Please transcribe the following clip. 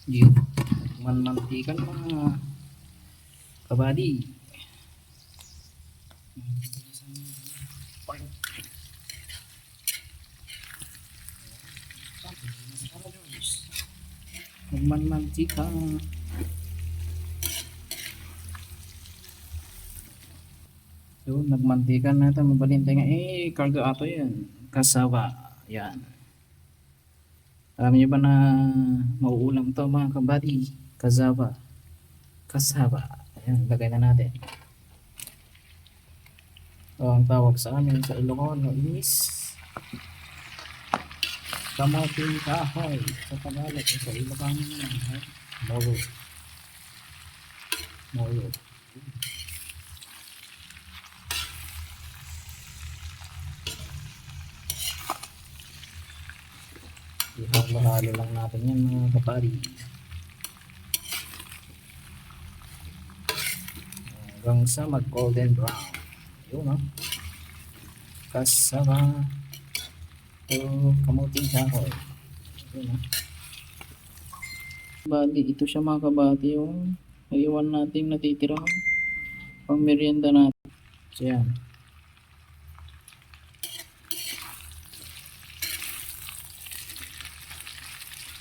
Yun. Manmantikan mga kabady. Manmantika. Yun, nagmantika na ito. Mabalintay nga. Karga ato yan. Kasawa. Yan. Alam niyo ba na mauulam to mga kabady? Kasawa. Kasawa. Ayan, lagay na natin. Ang tawag sa amin sa Ilocano is kamoting kahoy. Sa Tagalog, sa Ilocano naman, molo. Molo. Ihalo-halo lang natin yan mga kapari. Hanggang sa mag golden brown. Yun, no? Kasama kamuting kahoy. Yun, no? Bali, ito siya mga kabati yung iwan natin natitira pang merienda natin. So yan.